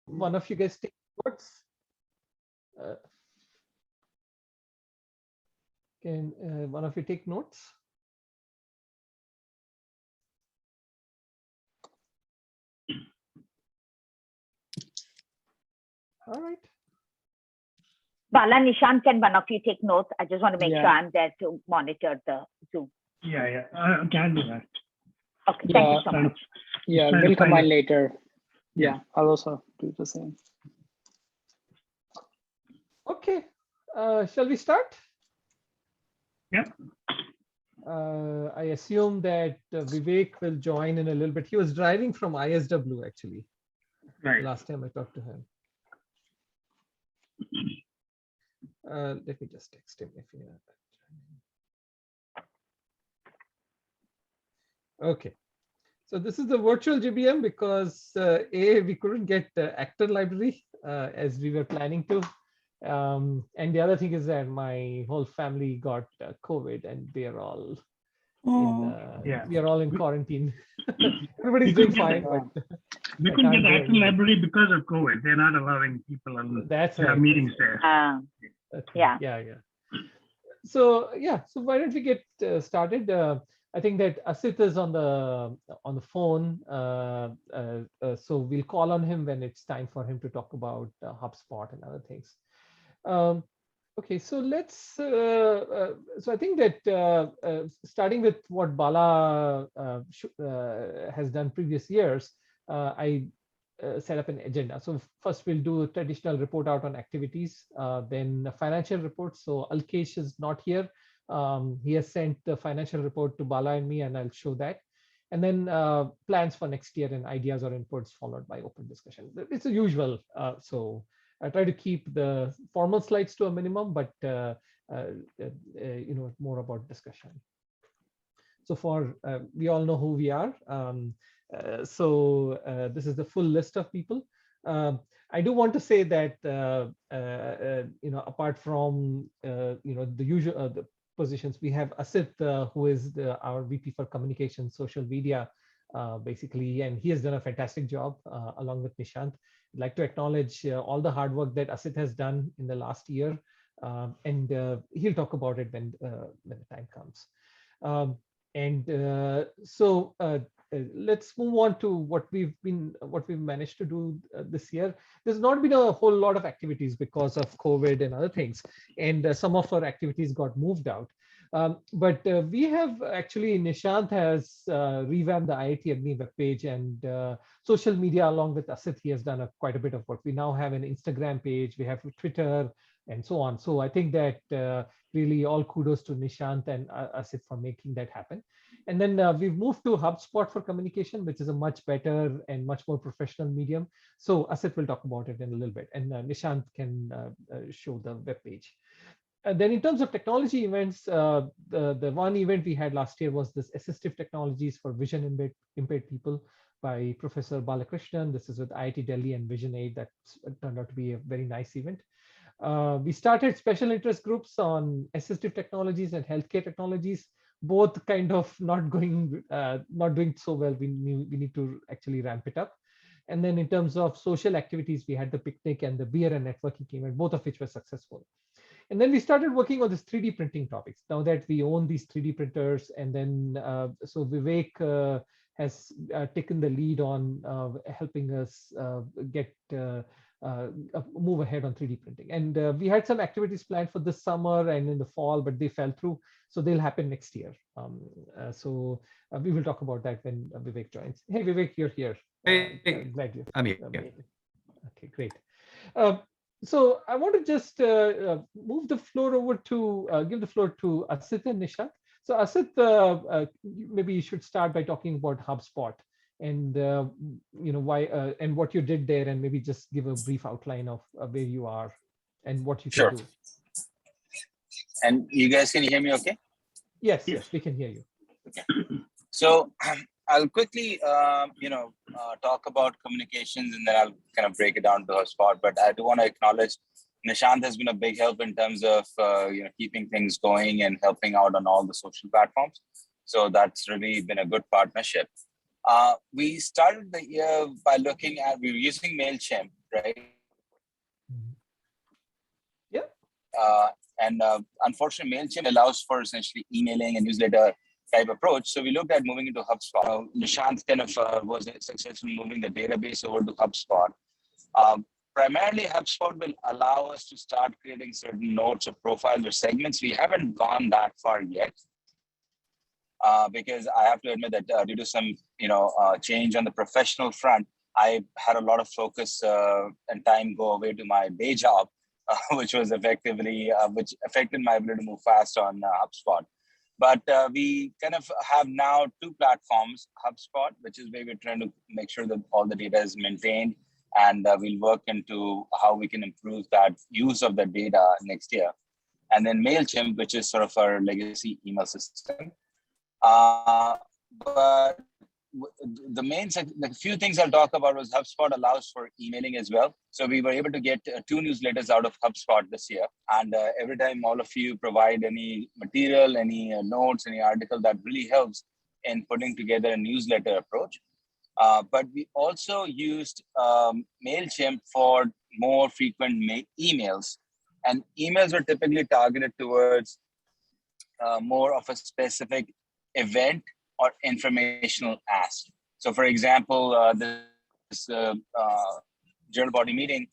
one of you guys take notes? Can one of you take notes? All right. Bala, Nishant, can one of you take notes? I just want to make Yeah. sure I'm there to monitor the Zoom. Yeah, I can do that. Okay, thank you so much. Yeah, Trying to we'll find combine it. later. Yeah. Yeah, I'll also do the same. Okay. Shall we start? Yeah. I assume that Vivek will join in a little bit. He was driving from ISW actually. Right. Last time I talked to him. Let me just text him if he. Okay. So this is the virtual GBM because we couldn't get actor library as we were planning to. And the other thing is that my whole family got COVID and they are all we are all in quarantine. Everybody's doing fine, but We I couldn't can't get do active anything. library because of COVID. They're not allowing people to That's have right. meetings there. Yeah. Yeah. So yeah, so why don't we get started? I think that Asit is on the phone, so we'll call on him when it's time for him to talk about HubSpot and other things. Okay, so let's. So I think that starting with what Bala has done previous years, I set up an agenda. So first we'll do a traditional report out on activities, then a financial report. So Alkesh is not here. He has sent the financial report to Bala and me, and I'll show that. And then plans for next year and ideas or inputs followed by open discussion. It's a usual. So I try to keep the formal slides to a minimum, but more about discussion. So for we all know who we are. So this is the full list of people. I do want to say that apart from the usual the positions, we have Asit, who is our VP for communication, social media, basically, and he has done a fantastic job along with Nishant. I'd like to acknowledge all the hard work that Asit has done in the last year, and he'll talk about it when the time comes. So let's move on to what we've managed to do this year. There's not been a whole lot of activities because of COVID and other things, and some of our activities got moved out. But we have actually, Nishant has revamped the IIT AGNE webpage and social media along with Asit. He has done quite a bit of work. We now have an Instagram page, we have Twitter, and so on. So I think that really all kudos to Nishant and Asit for making that happen. And then we've moved to HubSpot for communication, which is a much better and much more professional medium. So Asit will talk about it in a little bit, and Nishant can show the web page. Then in terms of technology events, the one event we had last year was this assistive technologies for vision impaired people by Professor Balakrishnan. This is with IIT Delhi and Vision Aid. That turned out to be a very nice event. We started special interest groups on assistive technologies and healthcare technologies, both kind of not doing so well. We need to actually ramp it up. And then in terms of social activities, we had the picnic and the beer and networking event, both of which were successful. And then we started working on this 3D printing topics. Now that we own these 3D printers, and then so Vivek has taken the lead on helping us get move ahead on 3D printing. And we had some activities planned for this summer and in the fall, but they fell through. So they'll happen next year. So we will talk about that when Vivek joins. Hey, Vivek, you're here. Hey, glad you. I'm here. Okay, great. So I want to just move the floor over to give the floor to Asit and Nishant. So Asit, maybe you should start by talking about HubSpot and why and what you did there, and maybe just give a brief outline of where you are and what you can do. And you guys can hear me okay? Yes, we can hear you. Okay. So I'll quickly, talk about communications, and then I'll kind of break it down to HubSpot. But I do want to acknowledge Nishant has been a big help in terms of keeping things going and helping out on all the social platforms. So that's really been a good partnership. We started the year by we were using MailChimp, right? Mhm. Yeah. And unfortunately, MailChimp allows for essentially emailing and newsletter type approach. So we looked at moving into HubSpot. Nishant kind of was successful in moving the database over to HubSpot. Primarily, HubSpot will allow us to start creating certain notes or profiles or segments. We haven't gone that far yet. Because I have to admit that due to some change on the professional front, I had a lot of focus and time go away to my day job, which was effectively which affected my ability to move fast on HubSpot. But we kind of have now two platforms: HubSpot, which is where we're trying to make sure that all the data is maintained, and we'll work into how we can improve that use of the data next year. And then MailChimp, which is sort of our legacy email system. But the the few things I'll talk about was HubSpot allows for emailing as well. So we were able to get 2 newsletters out of HubSpot this year. And every time all of you provide any material, any notes, any article, that really helps in putting together a newsletter approach. But we also used MailChimp for more frequent emails. And emails are typically targeted towards more of a specific event or informational ask. So for example, this journal body meeting,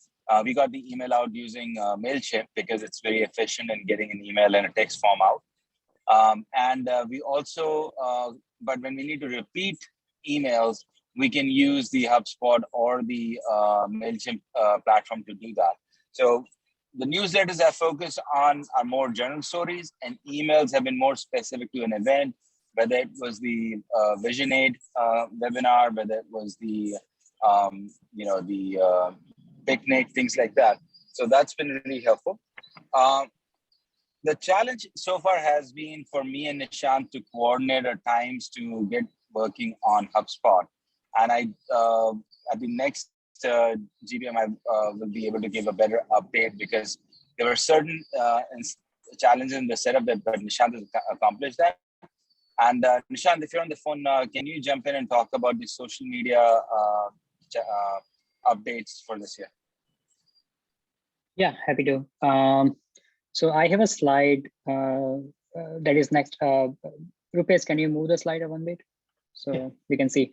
we got the email out using MailChimp because it's very efficient in getting an email and a text form out. And we also, but when we need to repeat emails, we can use the HubSpot or the MailChimp platform to do that. So the newsletters I focused on are more general stories, and emails have been more specific to an event, whether it was the Vision Aid webinar, whether it was the picnic, things like that. So that's been really helpful. The challenge so far has been for me and Nishant to coordinate our times to get working on HubSpot. And at the next GBM, I will be able to give a better update, because there were certain challenges in the setup but Nishant has accomplished that. And Nishant, if you're on the phone, can you jump in and talk about the social media updates for this year? Yeah, happy to. So I have a slide that is next. Rupesh, can you move the slide one bit so we can see?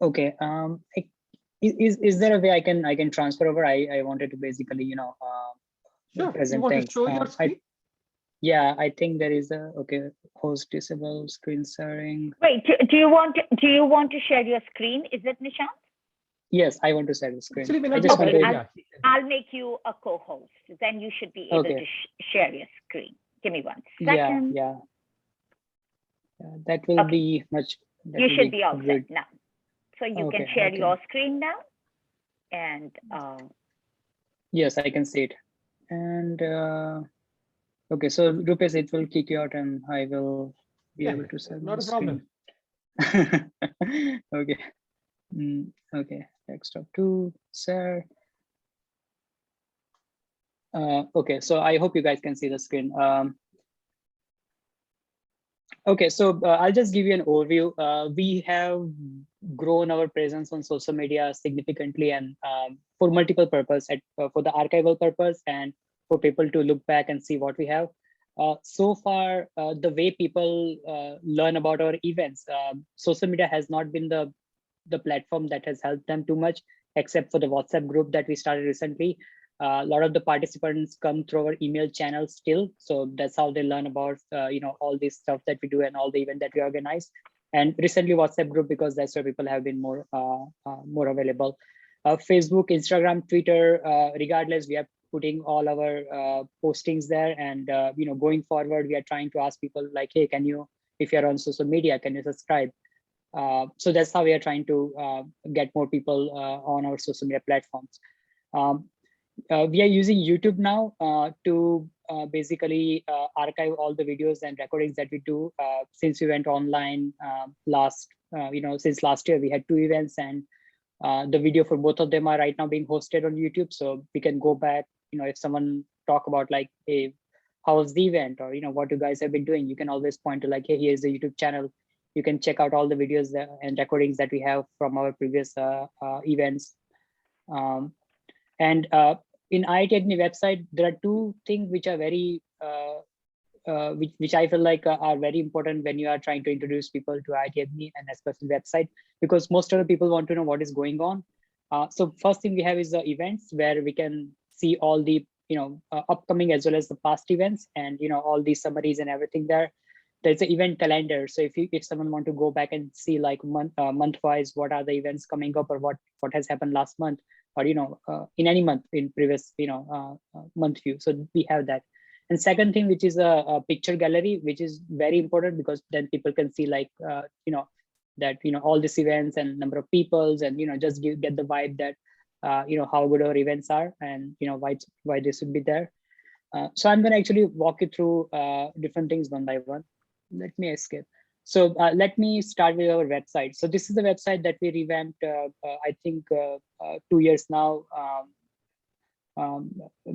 Okay. Is there a way I can transfer over? I wanted to basically Sure. present You want things. to show your screen? Yeah, I think there is a host disable screen sharing. Wait, do you want to share your screen? Is it Nishant? Yes, I want to share the screen. Actually, I just want to, I'll make you a co-host. Then you should be able to share your screen. Give me 1 second. Yeah, that will be much. You should be all set now. So you can share your screen now. And yes, I can see it. And okay, so Rupesh, it will kick you out, and I will be able to share. Not a problem. Okay. Okay, desktop 2, share. Okay, so I hope you guys can see the screen. Okay, so I'll just give you an overview. We have grown our presence on social media significantly, and for multiple purposes, for the archival purpose and for people to look back and see what we have. So far, the way people learn about our events, social media has not been the platform that has helped them too much, except for the WhatsApp group that we started recently. A lot of the participants come through our email channels still, so that's how they learn about all this stuff that we do and all the event that we organize. And recently WhatsApp group, because that's where people have been more available. Facebook, Instagram, Twitter, regardless, we are putting all our postings there. And going forward, we are trying to ask people like, hey, can you, if you're on social media, can you subscribe? So that's how we are trying to get more people on our social media platforms. We are using YouTube now to basically archive all the videos and recordings that we do since we went online since last year. We had 2 events, and the video for both of them are right now being hosted on YouTube. So we can go back, if someone talk about like, hey, how was the event, or what you guys have been doing, you can always point to like, hey, here's the YouTube channel. You can check out all the videos and recordings that we have from our previous events. And in IIT AGNE website, there are two things which are very, which I feel like are very important when you are trying to introduce people to IIT AGNE and especially website, because most of the people want to know what is going on. So first thing we have is the events where we can see all the upcoming as well as the past events, and all these summaries and everything there. There's an event calendar. So if someone want to go back and see like month wise, what are the events coming up, or what has happened last month, or in any month in previous month view. So we have that. And second thing, which is a picture gallery, which is very important, because then people can see like that all these events and number of peoples, and just get the vibe that how good our events are, and why they should be there. So I'm going to actually walk you through different things one by one. Let me escape. So let me start with our website. So this is the website that we revamped, I think 2 years now.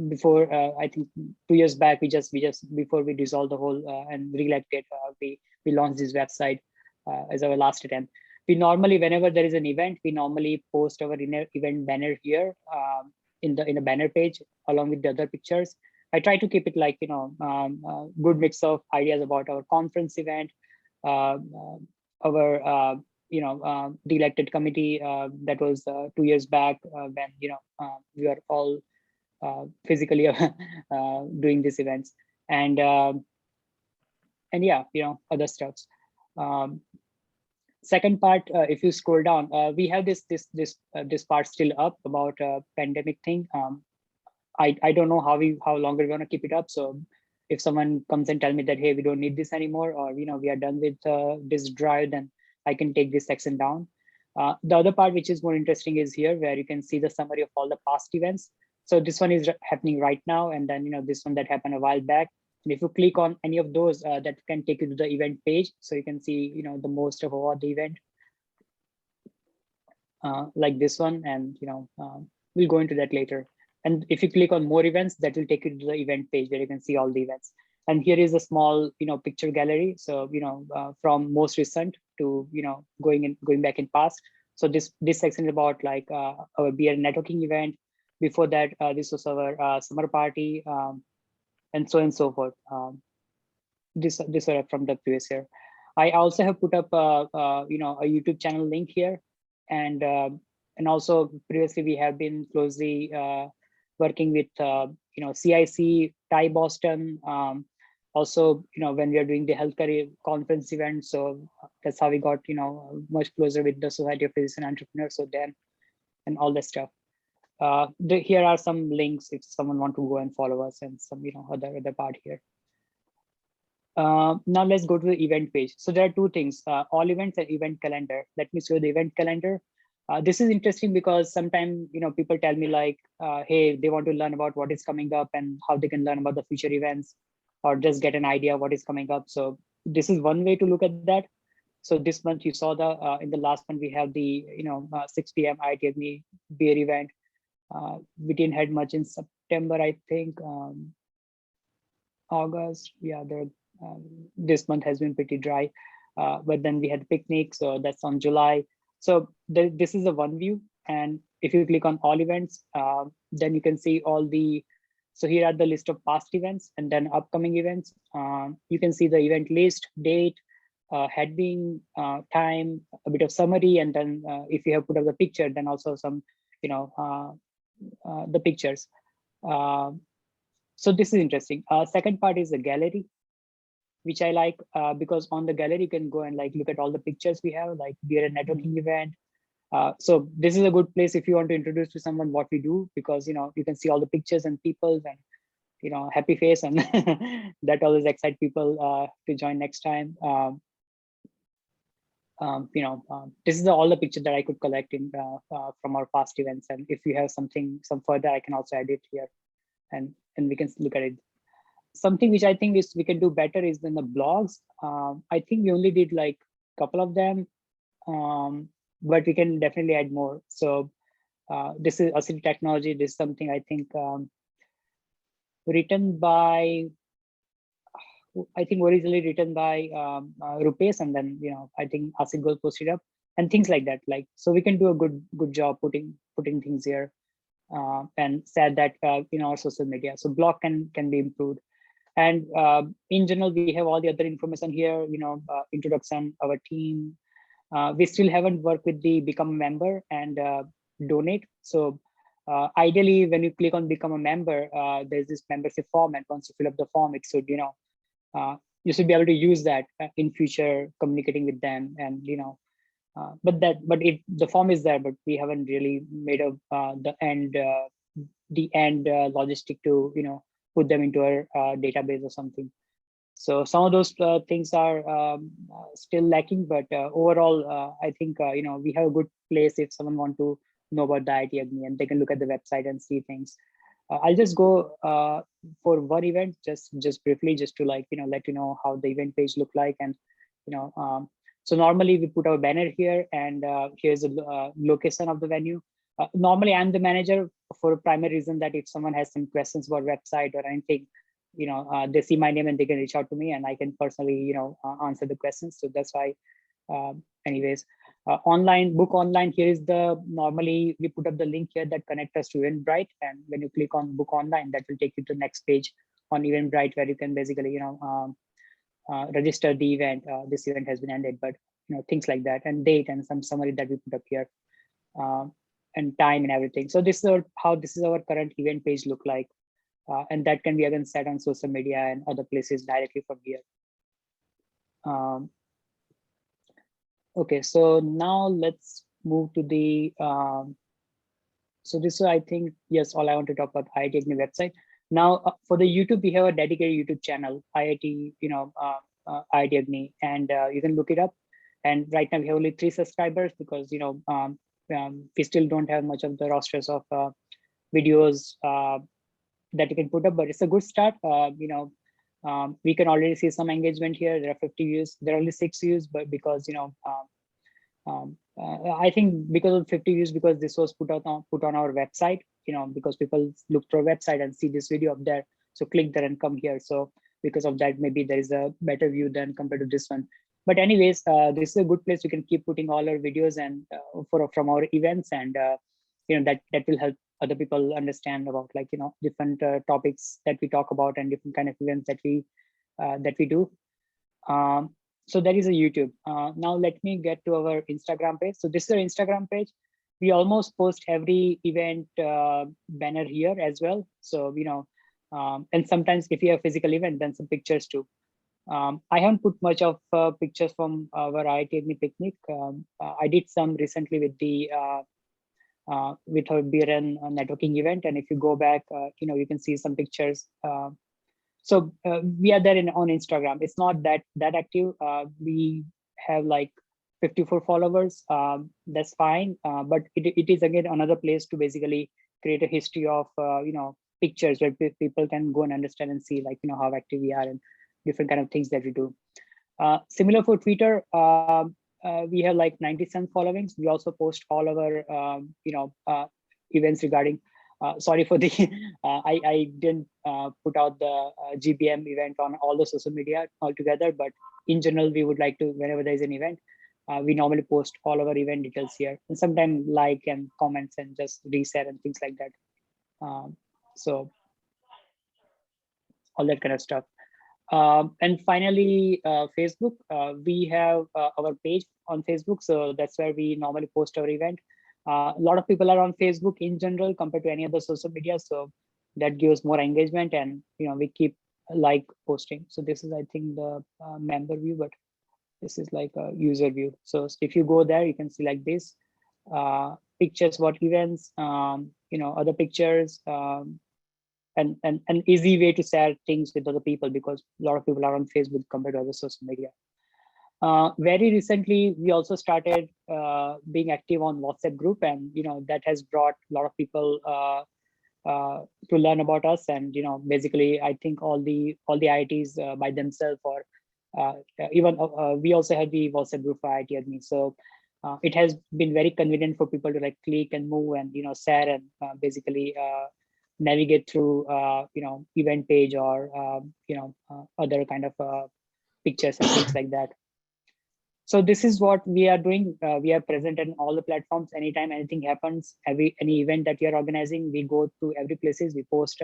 Before I think 2 years back, we just before we dissolved the whole and re-elected, we launched this website as our last attempt. We normally, whenever there is an event, we normally post our event banner here in a banner page along with the other pictures. I try to keep it like good mix of ideas about our conference event, our the elected committee that was 2 years back when we are all physically doing these events, and yeah, other stuffs. Second part, if you scroll down, we have this part still up about pandemic thing. I don't know how longer we're gonna keep it up. So if someone comes and tell me that, hey, we don't need this anymore, or we are done with this drive, then I can take this section down. The other part which is more interesting is here, where you can see the summary of all the past events. So this one is happening right now, and then this one that happened a while back. And if you click on any of those, that can take you to the event page, so you can see the most of all the event, like this one, and we'll go into that later. And if you click on more events, that will take you to the event page where you can see all the events. And here is a small picture gallery. So from most recent to going back in past. So this section is about like our beer networking event. Before that, this was our summer party, and so on and so forth. This were from the previous year. I also have put up a YouTube channel link here, and also previously we have been closely working with CIC, TI Boston. Also, when we are doing the healthcare conference event, so that's how we got much closer with the Society of Physician Entrepreneurs. So then, and all that stuff. Here are some links if someone want to go and follow us, and some other part here. Now let's go to the event page. So there are two things: all events and event calendar. Let me show the event calendar. This is interesting because sometimes people tell me like, hey, they want to learn about what is coming up and how they can learn about the future events, or just get an idea of what is coming up. So this is one way to look at that. So this month you saw the in the last one we have the 6 p.m. IIT AGNE beer event. We didn't had much in September, I think. August, yeah, this month has been pretty dry. But then we had picnic, so that's on July. So this is a one view, and if you click on all events, then you can see all the. So here are the list of past events and then upcoming events. You can see the event list, date, heading, time, a bit of summary, and then if you have put up the picture, then also some the pictures. So this is interesting. Second part is the gallery, which I like because on the gallery you can go and like look at all the pictures we have, like we are a networking event. So this is a good place if you want to introduce to someone what we do, because you can see all the pictures and people and happy face, and that always excite people to join next time. This is all the pictures that I could collect in from our past events, and if you have some further, I can also add it here, and we can look at it. Something which I think we can do better is in the blogs. I think we only did like a couple of them, but we can definitely add more. So this is Asili Technology. This is something I think written by, I think originally written by Rupesh, and then I think Asik Gol posted up and things like that. Like, so we can do a good job putting things here and said that in our social media. So blog can be improved. And in general, we have all the other information here, introduction, our team. We still haven't worked with the become a member and donate. So ideally, when you click on become a member, there's this membership form, and once you fill up the form, it should, you should be able to use that in future communicating with them. And but the form is there, but we haven't really made the end logistic to put them into our database or something. So some of those things are still lacking, but overall, I think we have a good place if someone want to know about the IIT AGNE, and they can look at the website and see things. I'll just go for one event, just briefly, just to let you know how the event page look like. And so normally we put our banner here, and here's a location of the venue. Normally I'm the manager for a primary reason that if someone has some questions about website or anything, they see my name and they can reach out to me, and I can personally answer the questions. So that's why anyways, online book online, here is the normally we put up the link here that connect us to Eventbrite, and when you click on book online, that will take you to the next page on Eventbrite, where you can basically register the event. This event has been ended, but things like that, and date and some summary that we put up here, and time and everything. So this is how this is our current event page look like, and that can be again set on social media and other places directly from here. Okay, so now let's move to the so this is, I think, yes, all I want to talk about IIT AGNE website. Now for the YouTube, we have a dedicated YouTube channel, IIT IIT AGNE, and you can look it up. And right now we have only 3 subscribers because we still don't have much of the rosters of videos that you can put up, but it's a good start. We can already see some engagement here. There are 50 views. There are only 6 views, but because I think because of 50 views, because this was put on our website, because people look for a website and see this video up there, so click there and come here. So because of that, maybe there is a better view than compared to this one. But anyways, this is a good place. We can keep putting all our videos and from our events, and that will help other people understand about different topics that we talk about and different kind of events that we do. So that is a YouTube. Now let me get to our Instagram page. So this is our Instagram page. We almost post every event banner here as well. So and sometimes if you have physical event, then some pictures too. I haven't put much of pictures from our IIT AGNE picnic. I did some recently with the with our beer and networking event, and if you go back, you can see some pictures. So we are there on Instagram. It's not that active. We have like 54 followers. That's fine, but it is again another place to basically create a history of pictures where people can go and understand and see how active we are and different kind of things that we do. Similar for Twitter, we have like 97 followings. We also post all our events regarding. Sorry for the I didn't put out the GBM event on all the social media altogether, but in general, we would like to, whenever there is an event, we normally post all our event details here, and sometimes like and comments and just reshare and things like that. So all that kind of stuff. And finally, Facebook, we have our page on Facebook. So that's where we normally post our event. A lot of people are on Facebook in general compared to any other social media. So that gives more engagement, and we keep posting. So this is, I think, the member view, but this is like a user view. So if you go there, you can see like this, pictures about events, other pictures, and an easy way to share things with other people, because a lot of people are on Facebook compared to other social media. Very recently, we also started being active on WhatsApp group, and that has brought a lot of people to learn about us. And basically, I think all the IITs by themselves, or even we also have the WhatsApp group for IIT AGNE. So it has been very convenient for people to click and move and share and basically navigate through event page or other kind of pictures and things like that. So this is what we are doing. We are present in all the platforms. Anytime anything happens, any event that we are organizing, we go to every places. We post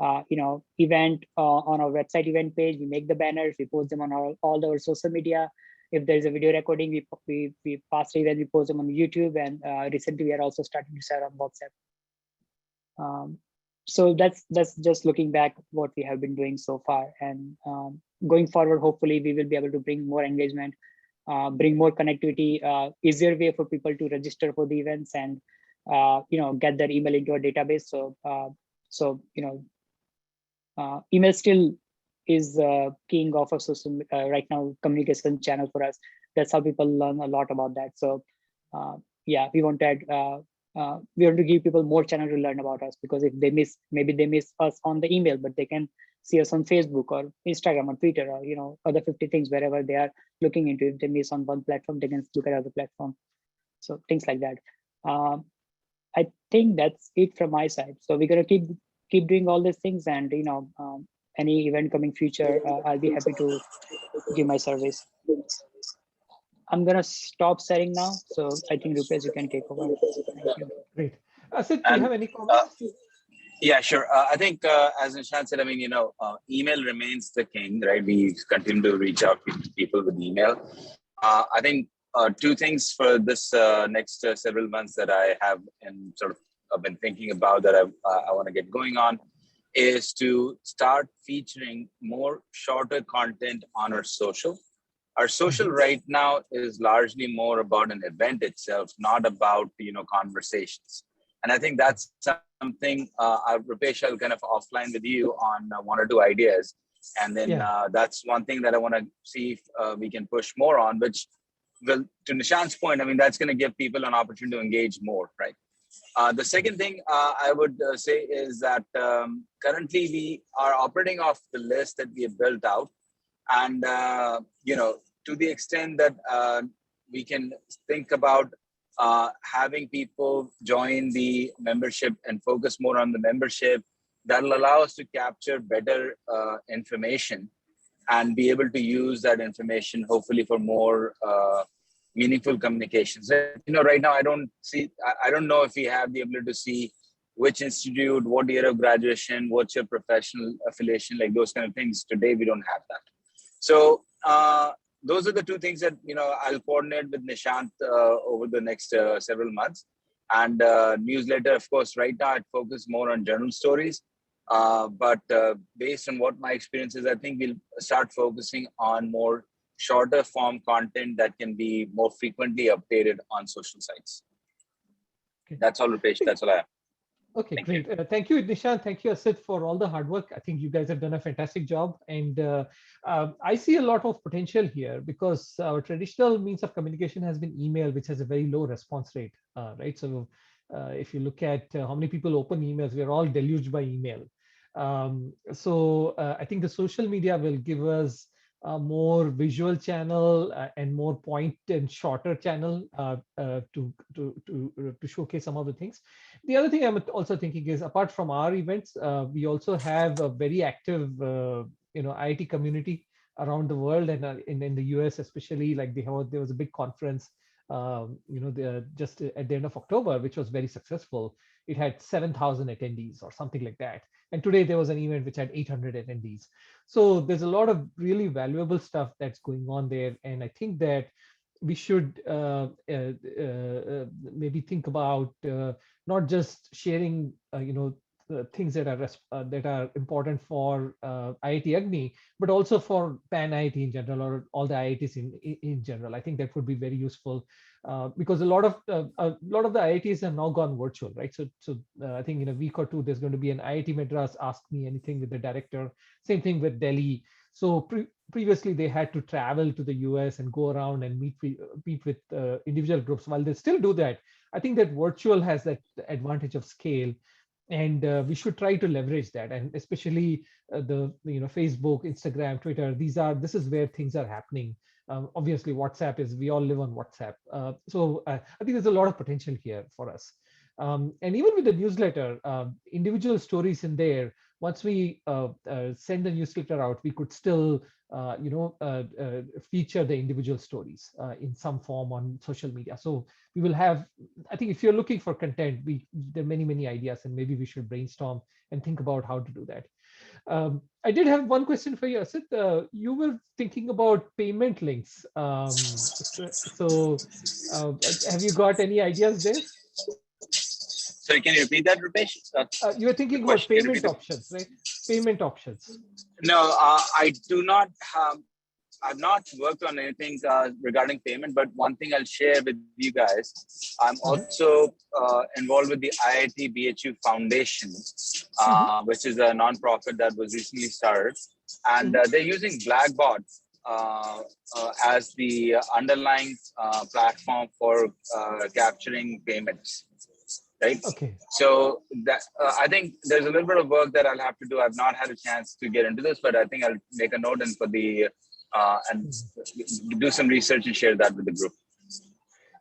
event on our website event page. We make the banners. We post them on all our social media. If there is a video recording, we pass the event. We post them on YouTube. And recently, we are also starting to share on WhatsApp. So that's just looking back what we have been doing so far, and going forward, hopefully we will be able to bring more engagement, bring more connectivity, easier way for people to register for the events, and get their email into a database. So email still is king of a social right now communication channel for us. That's how people learn a lot about that. So yeah, we want to add. We want to give people more channel to learn about us, because if they maybe they miss us on the email, but they can see us on Facebook or Instagram or Twitter or other 50 things wherever they are looking into. If they miss on one platform, they can look at other platform. So things like that. I think that's it from my side. So we're gonna keep doing all these things, and any event coming future, I'll be happy to give my service. I'm gonna stop sharing now. So I think Rupesh, you can take over. Thank you. Great. Sid, do you have any comments? Yeah, sure. I think as Nishant said, I mean, email remains the king, right? We continue to reach out to people with email. I think two things for this next several months that I have and sort of I've been thinking about that I want to get going on is to start featuring more shorter content on our social. Our social right now is largely more about an event itself, not about conversations. And I think that's something, Rupesh, I'll kind of offline with you on one or two ideas. And then that's one thing that I want to see if we can push more on, which will, to Nishant's point, I mean, that's going to give people an opportunity to engage more, right? The second thing I would say is that currently we are operating off the list that we have built out. And, to the extent that we can think about having people join the membership and focus more on the membership, that'll allow us to capture better information and be able to use that information hopefully for more meaningful communications. Right now I don't know if we have the ability to see which institute, what year of graduation, what's your professional affiliation, like those kind of things. Today we don't have that. So those are the two things that I'll coordinate with Nishant over the next several months. And newsletter, of course, right now I'd focus more on journal stories. But based on what my experience is, I think we'll start focusing on more shorter form content that can be more frequently updated on social sites. Okay. That's all, Rupesh. That's all I have. Okay, great. Thank you, Nishant. Thank you, Sid, for all the hard work. I think you guys have done a fantastic job. And I see a lot of potential here because our traditional means of communication has been email, which has a very low response rate, right? So if you look at how many people open emails, we're all deluged by email. So I think the social media will give us a more visual channel and more point and shorter channel to showcase some of the things. The other thing I'm also thinking is, apart from our events, we also have a very active IIT community around the world, and in the US especially. Like there was a big conference just at the end of October, which was very successful. It had 7,000 attendees or something like that. And today there was an event which had 800 attendees. So there's a lot of really valuable stuff that's going on there. And I think that we should maybe think about not just sharing, things that are important for IIT AGNE, but also for Pan IIT in general, or all the IITs in general. I think that would be very useful because a lot of the IITs have now gone virtual, right? So I think in a week or two there's going to be an IIT Madras Ask Me Anything with the director. Same thing with Delhi. So previously they had to travel to the US and go around and meet with individual groups. While they still do that, I think that virtual has that advantage of scale. And we should try to leverage that, and especially the Facebook, Instagram, Twitter. This is where things are happening. Obviously, WhatsApp we all live on WhatsApp. So I think there's a lot of potential here for us. And even with the newsletter, individual stories in there, once we send the newsletter out, we could still feature the individual stories in some form on social media. So we will have, I think if you're looking for content, there are many ideas, and maybe we should brainstorm and think about how to do that. I did have one question for you, Asit. You were thinking about payment links. Have you got any ideas there? Sorry, can you repeat that, Rupesh? You were The thinking about question, can you payment repeat it? options, right? Payment options. No, I do not have. I've not worked on anything regarding payment, but one thing I'll share with you guys, I'm also involved with the IIT BHU Foundation, which is a nonprofit that was recently started, and they're using Blackbot as the underlying platform for capturing payments. Right. Okay. So that I think there's a little bit of work that I'll have to do. I've not had a chance to get into this, but I think I'll make a note and and do some research and share that with the group.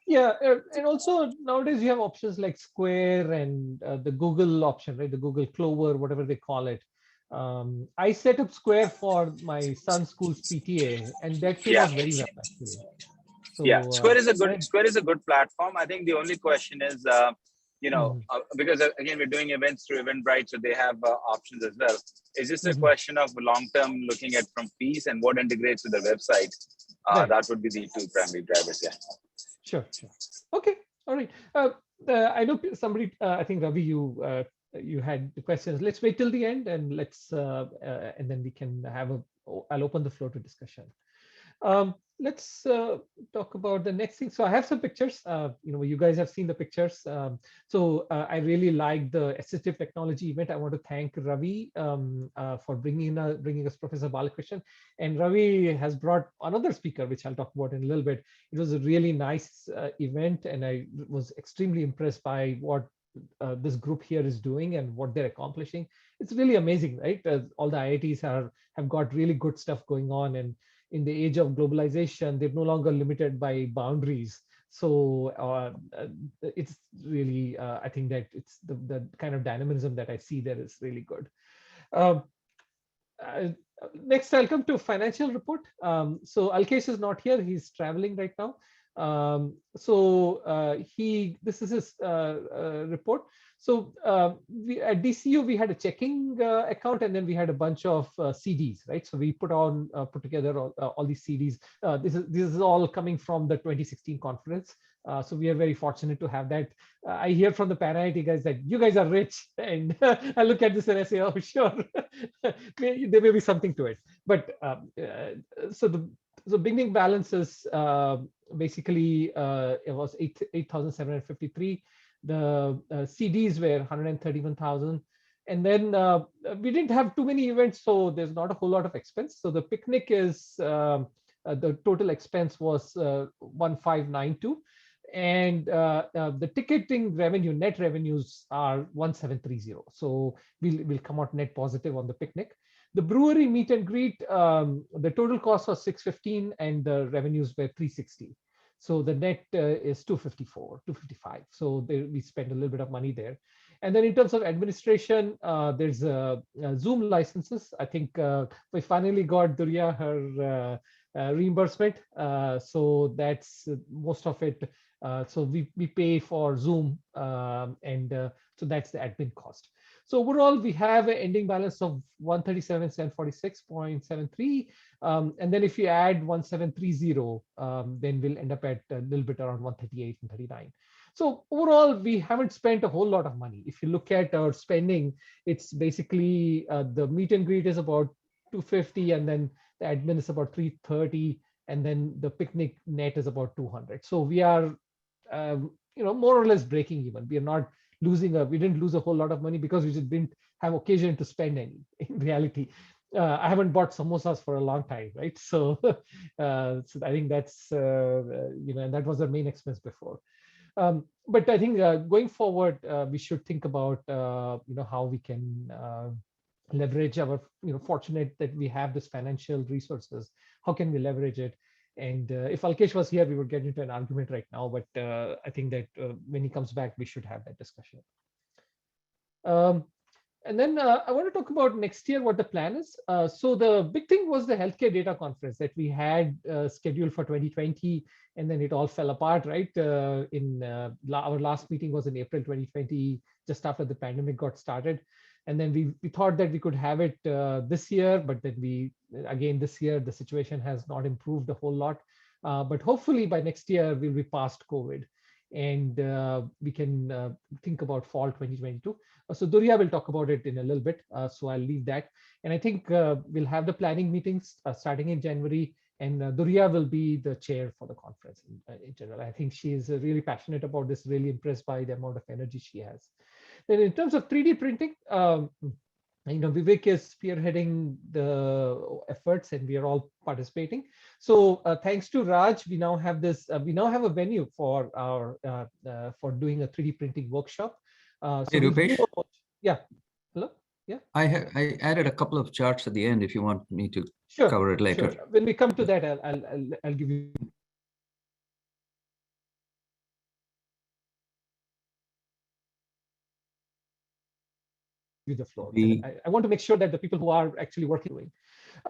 Yeah, and also nowadays you have options like Square and the Google option, right? The Google Clover, whatever they call it. I set up Square for my son's school's PTA, and that came out very well actually. So, yeah, Square is a good platform. I think the only question is, because again we're doing events through Eventbrite, so they have options as well. It's just a question of long-term looking at from fees and what integrates with the website. Right. That would be the two primary drivers. Yeah. Sure. Okay. All right. I know somebody. I think Ravi, you had the questions. Let's wait till the end, and and then we can have I'll open the floor to discussion. Let's talk about the next thing. So I have some pictures. You guys have seen the pictures. I really like the assistive technology event. I want to thank Ravi for bringing us Professor Balakrishnan. And Ravi has brought another speaker, which I'll talk about in a little bit. It was a really nice event, and I was extremely impressed by what this group here is doing and what they're accomplishing. It's really amazing, right? All the IITs have got really good stuff going on, and in the age of globalization, they're no longer limited by boundaries. So it's really, I think that it's the kind of dynamism that I see there is really good. Next, I'll come to financial report. So Alkesh is not here; he's traveling right now. This is his report. So at DCU we had a checking account, and then we had a bunch of CDs, right? So we put together all these CDs. This is all coming from the 2016 conference. So we are very fortunate to have that. I hear from the Pan-IIT guys that you guys are rich, and I look at this and I say, oh, sure, there may be something to it. But so the beginning balance is basically it was 8,753. The CDs were 131,000. And then we didn't have too many events, so there's not a whole lot of expense. So the picnic is the total expense was 1,592. And the ticketing revenue, net revenues are 1,730. So we'll come out net positive on the picnic. The brewery meet and greet, the total cost was 615 and the revenues were 360. So the net is 255. So we spent a little bit of money there. And then in terms of administration, there's Zoom licenses. I think we finally got Durya her reimbursement. So that's most of it. So we pay for Zoom, so that's the admin cost. So overall, we have an ending balance of 137,746.73. And then if you add 1,730, then we'll end up at a little bit around 138 and 39. So overall, we haven't spent a whole lot of money. If you look at our spending, it's basically the meet and greet is about 250, and then the admin is about 330, and then the picnic net is about 200. So we are, more or less breaking even. We are not we didn't lose a whole lot of money because we just didn't have occasion to spend any. In reality, I haven't bought samosas for a long time, right? So, so I think that's and that was our main expense before. But I think going forward, we should think about how we can leverage our fortunate that we have this financial resources. How can we leverage it? And if Alkesh was here, we would get into an argument right now. But I think that when he comes back, we should have that discussion. And then I want to talk about next year, what the plan is. So the big thing was the healthcare data conference that we had scheduled for 2020, and then it all fell apart, right? Our last meeting was in April 2020, just after the pandemic got started. And then we thought that we could have it this year, but then again, this year, the situation has not improved a whole lot. But hopefully by next year, we'll be past COVID. And we can think about fall 2022. So Durya will talk about it in a little bit. So I'll leave that. And I think we'll have the planning meetings starting in January. And Durya will be the chair for the conference in general. I think she is really passionate about this, really impressed by the amount of energy she has. Then in terms of 3D printing, Vivek is spearheading the efforts, and we are all participating. So thanks to Raj, we now have this. We now have a venue for our for doing a 3D printing workshop. Hey, Rupesh. Yeah. Hello. Yeah. I added a couple of charts at the end if you want me to cover it later. Sure. When we come to that, I'll give you. The floor. I want to make sure that the people who are actually working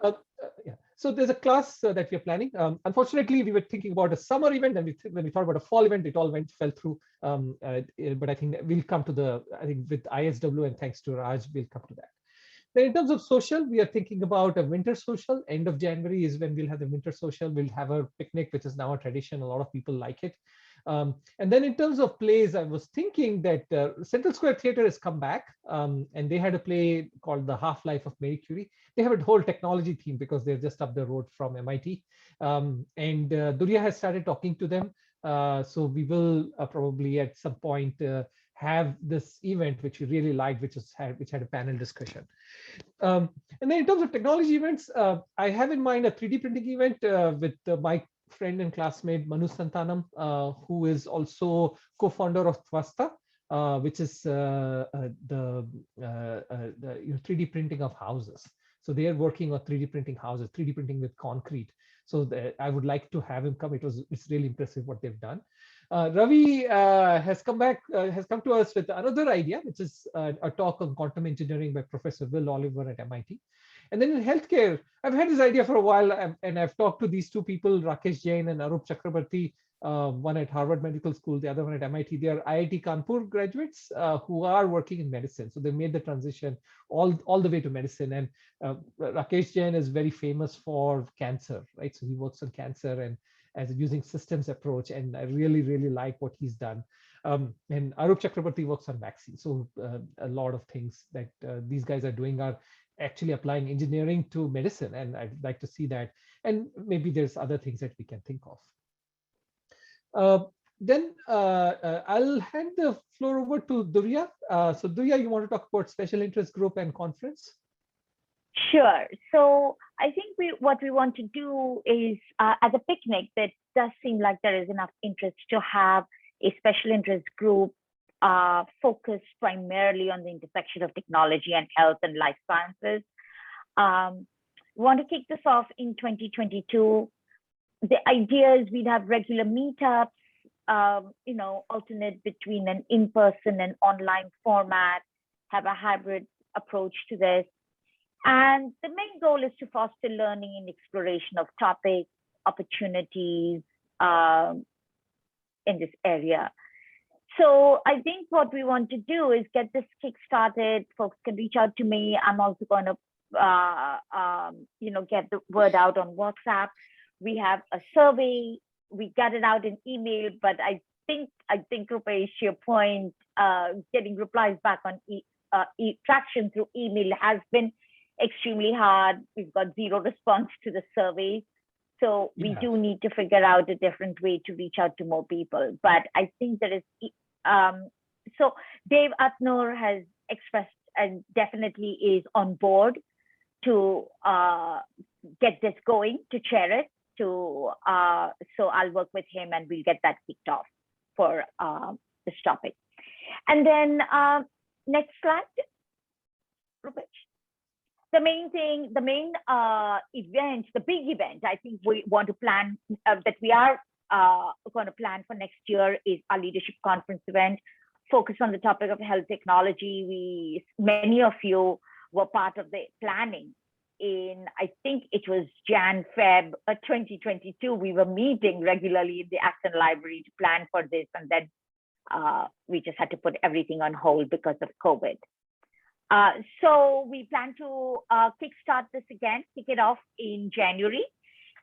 yeah. So there's a class that we are planning. Unfortunately, we were thinking about a summer event, and when we thought about a fall event, it all fell through. But I think we'll come to with ISW, and thanks to Raj, we'll come to that. Then in terms of social, we are thinking about a winter social. End of January is when we'll have the winter social. We'll have a picnic, which is now a tradition. A lot of people like it. And then in terms of plays, I was thinking that Central Square Theatre has come back, and they had a play called The Half-Life of Marie Curie. They have a whole technology theme because they're just up the road from MIT. And Durya has started talking to them. So we will probably at some point have this event, which we really liked, which had a panel discussion. And then in terms of technology events, I have in mind a 3D printing event with my friend and classmate Manu Santanam, who is also co-founder of Twasta, which is the 3D printing of houses. So they are working on 3D printing houses, 3D printing with concrete. So I would like to have him come. It's really impressive what they've done. Ravi has come to us with another idea, which is a talk on quantum engineering by Professor Will Oliver at MIT. And then in healthcare, I've had this idea for a while, and I've talked to these two people, Rakesh Jain and Arup Chakrabarti, one at Harvard Medical School, the other one at MIT. They are IIT Kanpur graduates who are working in medicine. So they made the transition all the way to medicine. And Rakesh Jain is very famous for cancer, right? So he works on cancer and as using systems approach. And I really, really like what he's done. And Arup Chakrabarti works on vaccines. So a lot of things that these guys are doing are actually applying engineering to medicine, and I'd like to see that. And maybe there's other things that we can think of. Then I'll hand the floor over to Durya. So Durya, you want to talk about special interest group and conference? Sure. So I think what we want to do is, as a picnic, that does seem like there is enough interest to have a special interest group focused primarily on the intersection of technology and health and life sciences. We want to kick this off in 2022. The idea is we'd have regular meetups, alternate between an in-person and online format, have a hybrid approach to this. And the main goal is to foster learning and exploration of topics, opportunities in this area. So I think what we want to do is get this kick-started. Folks can reach out to me. I'm also going to, get the word out on WhatsApp. We have a survey. We got it out in email, but I think Rupesh, to your point, getting replies back on traction through email has been extremely hard. We've got zero response to the survey. So we do need to figure out a different way to reach out to more people. But I think there is, so Dave Atnor has expressed and definitely is on board to get this going, to chair it. So I'll work with him and we'll get that kicked off for this topic. And then next slide, Rupesh. the main thing, the main event, the big event I think we want to plan, that we are going to plan for next year, is our leadership conference event, focused on the topic of health technology. Many of you were part of the planning in, I think it was Jan-Feb 2022. We were meeting regularly in the Acton Library to plan for this, and then we just had to put everything on hold because of COVID. So we plan to kickstart this again, kick it off in January,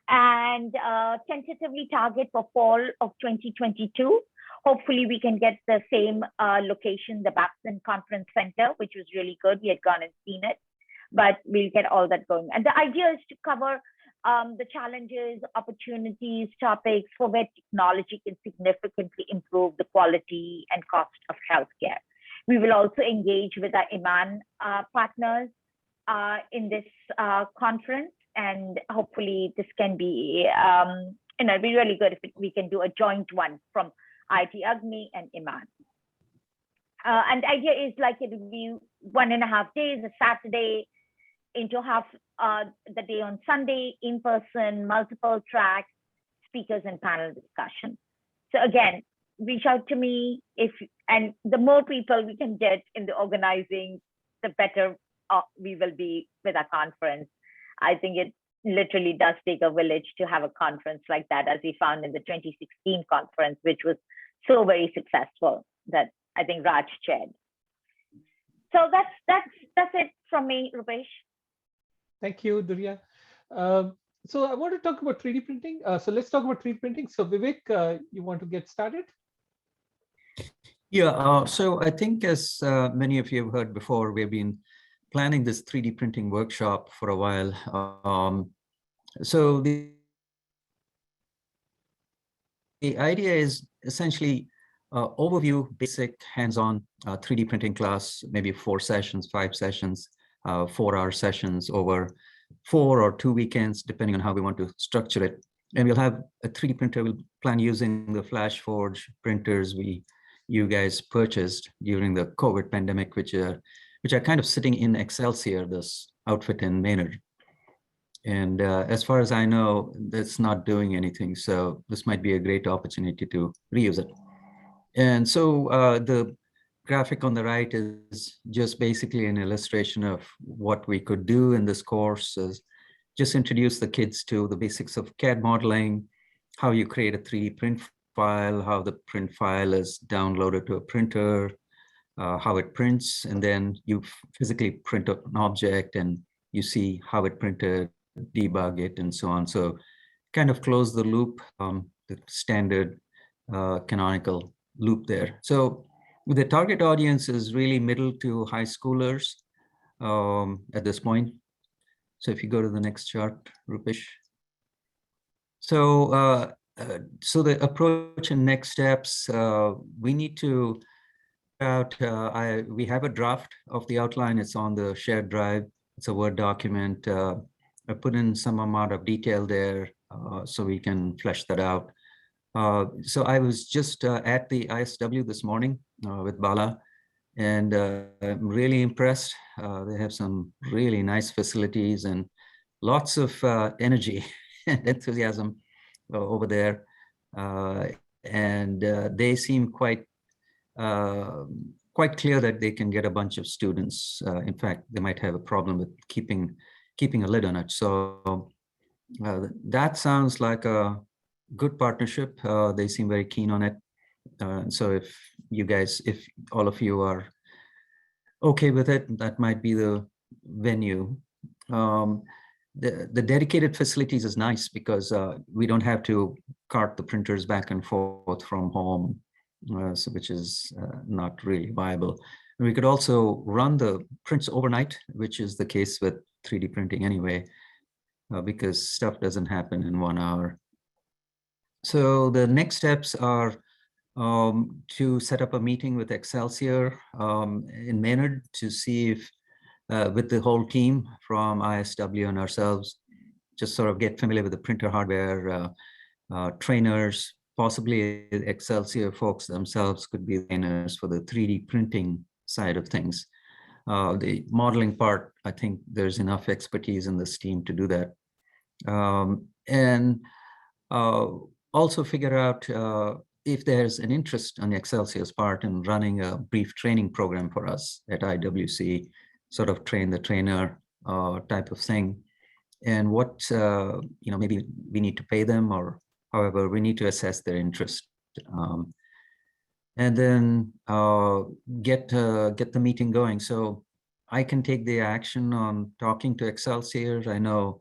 and tentatively target for fall of 2022. Hopefully we can get the same location, the Babson Conference Center, which was really good. We had gone and seen it, but we'll get all that going. And the idea is to cover the challenges, opportunities, topics for where technology can significantly improve the quality and cost of healthcare. We will also engage with our Iman partners in this conference, and hopefully this can be, it'd be really good if we can do a joint one from IIT AGNE and Iman. And the idea is like it will be 1.5 days, a Saturday into half the day on Sunday, in person, multiple tracks, speakers and panel discussion. So again, reach out to me and the more people we can get in the organizing, the better we will be with our conference. I think it literally does take a village to have a conference like that, as we found in the 2016 conference, which was so very successful, that I think Raj chaired. So that's it from me, Rupesh. Thank you, Durya. So I want to talk about 3D printing. So let's talk about 3D printing. So Vivek, you want to get started? Yeah, so I think as many of you have heard before, we've been planning this 3D printing workshop for a while. So the idea is essentially overview, basic hands-on 3D printing class, maybe 4 sessions, 5 sessions, 4-hour sessions over 4 or 2 weekends, depending on how we want to structure it. And we'll have a 3D printer. We'll plan using the FlashForge printers you guys purchased during the COVID pandemic, which are kind of sitting in Excelsior, this outfit in Maynard. And as far as I know, that's not doing anything. So this might be a great opportunity to reuse it. And so the graphic on the right is just basically an illustration of what we could do in this course. Is just introduce the kids to the basics of CAD modeling, how you create a 3D print file, how the print file is downloaded to a printer, how it prints, and then you physically print an object and you see how it printed, debug it, and so on. So kind of close the loop, the standard canonical loop there. So the target audience is really middle to high schoolers at this point. So if you go to the next chart, Rupesh. So so the approach and next steps, we need to we have a draft of the outline. It's on the shared drive. It's a Word document. I put in some amount of detail there so we can flesh that out. So I was just at the ISW this morning with Bala, and I'm really impressed. They have some really nice facilities and lots of energy and enthusiasm over there. And they seem quite clear that they can get a bunch of students. In fact, they might have a problem with keeping a lid on it. So that sounds like a good partnership. They seem very keen on it. So if you guys, if all of you are okay with it, that might be the venue. The dedicated facilities is nice because we don't have to cart the printers back and forth from home, so which is not really viable. And we could also run the prints overnight, which is the case with 3D printing anyway, because stuff doesn't happen in 1 hour. So the next steps are to set up a meeting with Excelsior in Maynard to see if with the whole team from ISW and ourselves, just sort of get familiar with the printer hardware, trainers, possibly Excelsior folks themselves could be trainers for the 3D printing side of things. The modeling part, I think there's enough expertise in this team to do that. And also figure out if there's an interest on Excelsior's part in running a brief training program for us at IWC, sort of train the trainer type of thing. And what, maybe we need to pay them, or however, we need to assess their interest. And then get the meeting going. So I can take the action on talking to Excelsior. I know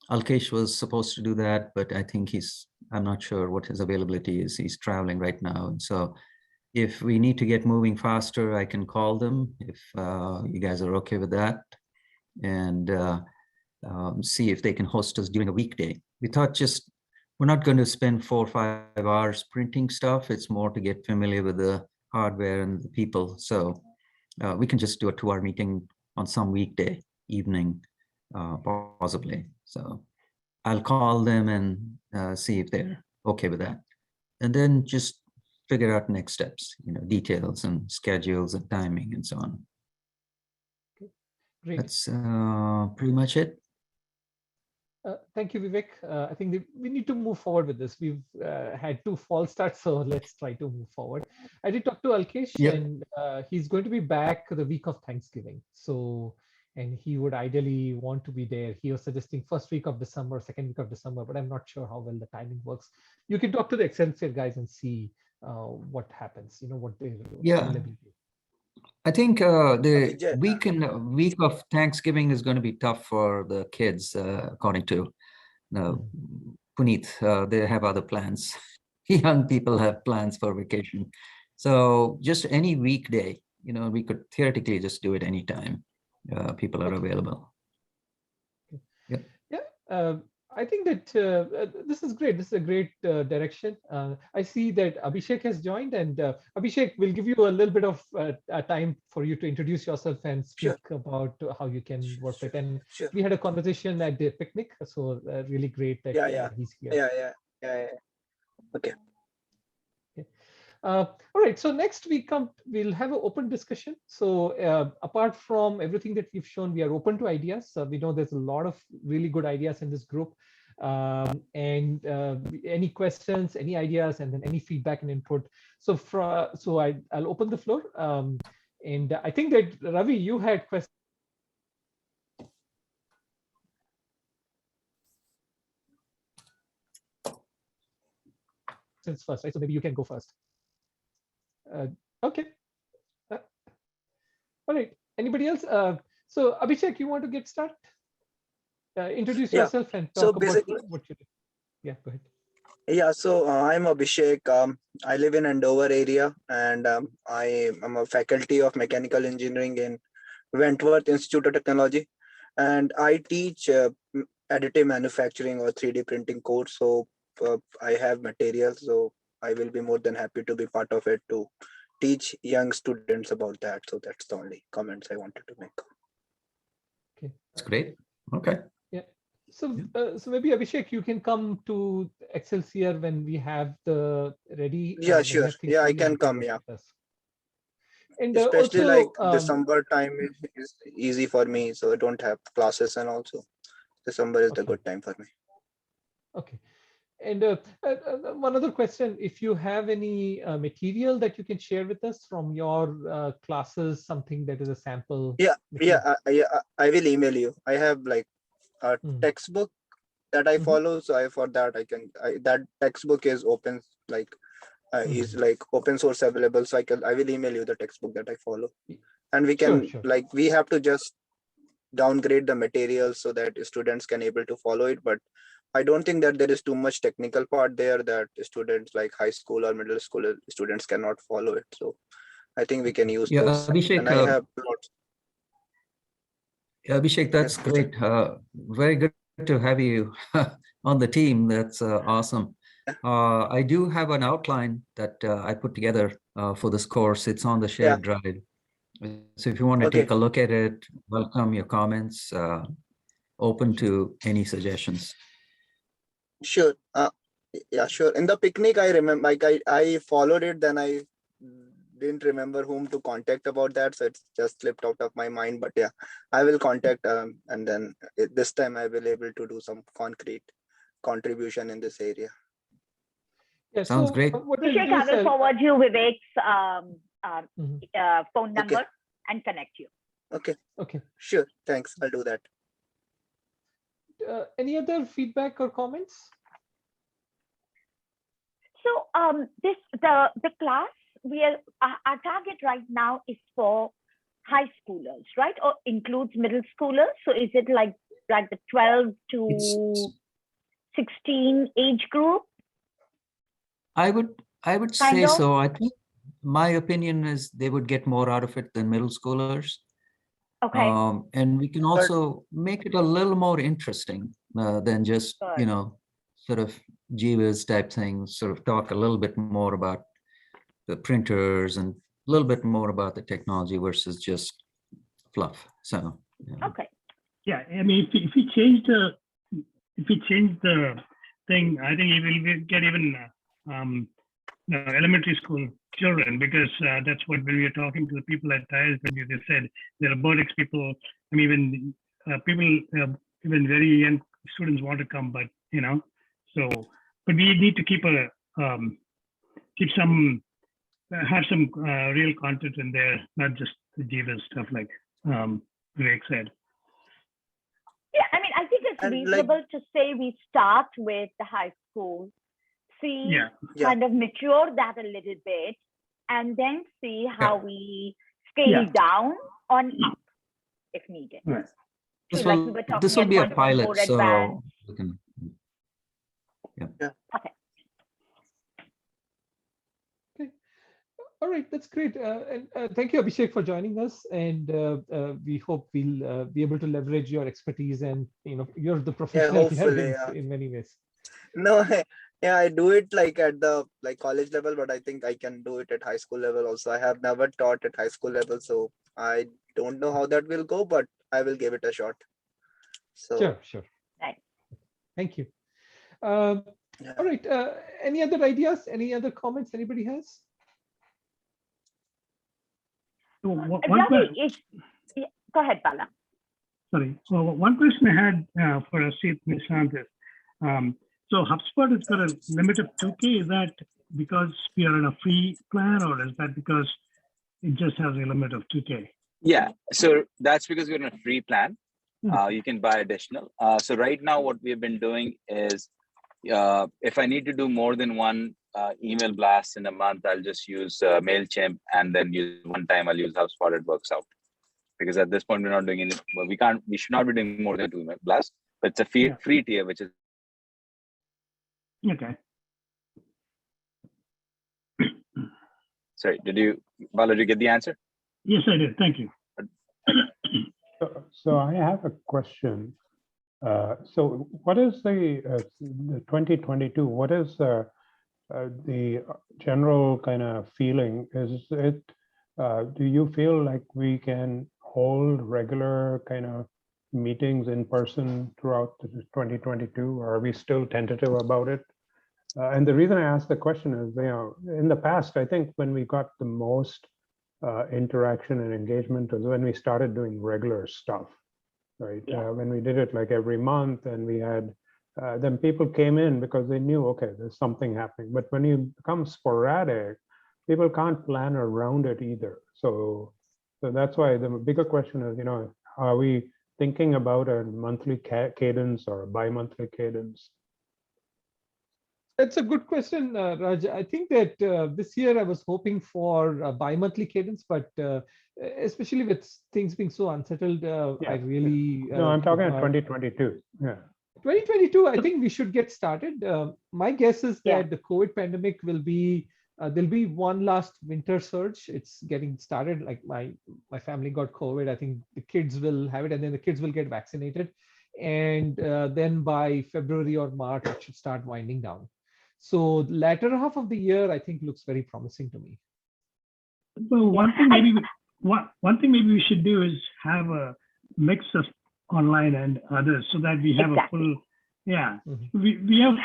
Alkesh was supposed to do that, but I think I'm not sure what his availability is. He's traveling right now. And so if we need to get moving faster, I can call them if you guys are okay with that, and see if they can host us during a weekday. We thought we're not going to spend 4 or 5 hours printing stuff. It's more to get familiar with the hardware and the people. So we can just do a 2-hour meeting on some weekday evening, possibly. So I'll call them and see if they're okay with that. And then just figure out next steps, details and schedules and timing and so on. Great. That's pretty much it. Thank you, Vivek. I think we need to move forward with this. We've had 2 false starts, so let's try to move forward. I did talk to Alkesh, Yep. and he's going to be back the week of Thanksgiving. So, and he would ideally want to be there. He was suggesting first week of December, second week of December, but I'm not sure how well the timing works. You can talk to the Excelsior guys and see what happens, what their availability is. I think the Vijay, week of Thanksgiving is going to be tough for the kids, according to Puneet. They have other plans. Young people have plans for vacation. So just any weekday, we could theoretically just do it anytime people are available. Yep. Yeah. I think that this is great. This is a great direction. I see that Abhishek has joined, and Abhishek, we'll give you a little bit of time for you to introduce yourself and speak about how you can work with it. And sure. we had a conversation at the picnic, so really great that he's here. Yeah. Okay. All right, so next we'll have an open discussion. So apart from everything that we've shown, we are open to ideas. We know there's a lot of really good ideas in this group. And any questions, any ideas, and then any feedback and input. So I'll open the floor. And I think that Ravi, you had questions first, right? So maybe you can go first. Okay. All right. Anybody else? So Abhishek, you want to get started? Introduce yourself and talk about what you do. Yeah, go ahead. Yeah, so I'm Abhishek. I live in Andover area, and I am a faculty of mechanical engineering in Wentworth Institute of Technology, and I teach additive manufacturing or 3D printing course. So I have materials, so I will be more than happy to be part of it to teach young students about that. So that's the only comments I wanted to make. Okay, that's great. Okay. Yeah. So so maybe Abhishek, you can come to Excelsior when we have the ready. Yeah, sure. Yeah, I can come. Yeah. And especially also, like December time is easy for me, so I don't have classes, and also December is the good time for me. Okay. And one other question, if you have any material that you can share with us from your classes, something that is a sample. Yeah, I will email you. I have like a textbook that I follow, so for that that textbook is open, like is like open source available, so I will email you the textbook that I follow, and we can like we have to just downgrade the material so that students can able to follow it, but I don't think that there is too much technical part there that students like high school or middle school students cannot follow it. So I think we can use those. Abhishek, and I have lots. Abhishek, that's great. Very good to have you on the team. That's awesome. I do have an outline that I put together for this course. It's on the shared drive. So if you want to take a look at it, welcome your comments. Open to any suggestions. Sure. Yeah, sure. In the picnic, I remember, like I followed it, then I didn't remember whom to contact about that, so it's just slipped out of my mind. But yeah, I will contact, and then this time I will able to do some concrete contribution in this area. Yeah, Sounds so great. what I'll Abhishek, do I is will forward you Vivek's Mhm. phone number Okay. and connect you. Okay, Okay. sure. Thanks. I'll do that. Any other feedback or comments? So the class our target right now is for high schoolers, right? Or includes middle schoolers. So is it like the 12 to It's, 16 age group? I would Kind say of. so. I think my opinion is they would get more out of it than middle schoolers. Okay. And we can also make it a little more interesting than just, Good. sort of Jeeves type things, sort of talk a little bit more about the printers and a little bit more about the technology versus just fluff. So, yeah. Okay. Yeah, I mean, if we change the thing, I think it will get even elementary school children, because that's what, when we are talking to the people at TIES, when they said the robotics people, I mean, even people, even very young students want to come, but so, but we need to keep some have some real content in there, not just the Jeeves stuff like Vivek said. Yeah, I mean, I think it's And, reasonable to say we start with the high school, see, Yeah. Yeah. kind of mature that a little bit, and then see how we scale Yeah. down on up if needed. Right. This Like will, we were talking this will at be a 1.4 pilot, so advanced. we can, Okay. All right, that's great. And thank you, Abhishek, for joining us. And we hope we'll be able to leverage your expertise. And you're the professional here hopefully, yeah. in many ways. No, yeah, I do it like at the college level, but I think I can do it at high school level also. I have never taught at high school level, so I don't know how that will go, but I will give it a shot. So Sure. Right. Thank you. yeah. All right. Any other ideas? Any other comments anybody has? So one Ravi, go ahead, Bala. Sorry. Well, one question I had for Asit Nishant is, so HubSpot has got a limit of 2K. Is that because we are in a free plan, or is that because it just has a limit of 2K? Yeah, so that's because we're in a free plan. You can buy additional. So right now what we've been doing is, if I need to do more than one email blast in a month, I'll just use MailChimp, and then use one time I'll use HubSpot. It works out. Because at this point we're not doing any, we should not be doing more than 2 email blasts, but it's a free tier, which is Okay. sorry. Bala, did you get the answer? Yes, I did. Thank you. So I have a question. So what is the 2022? What is the general kind of feeling? Is it? Do you feel like we can hold regular kind of meetings in person throughout 2022, or are we still tentative about it? And the reason I ask the question is, in the past, I think when we got the most interaction and engagement was when we started doing regular stuff, right? When we did it like every month, and we had, then people came in because they knew, okay, there's something happening. But when you become sporadic, people can't plan around it either. So that's why the bigger question is, are we thinking about a monthly cadence or a bi-monthly cadence? That's a good question, Raj. I think that this year I was hoping for a bi-monthly cadence, but especially with things being so unsettled, I really... No, I'm talking about 2022. Yeah. 2022, I think we should get started. My guess is that the COVID pandemic will be, there'll be one last winter surge. It's getting started. Like my family got COVID. I think the kids will have it, and then the kids will get vaccinated. And then by February or March, it should start winding down. So latter half of the year, I think, looks very promising to me. Well, one thing maybe we should do is have a mix of online and others, so that we have a full, we have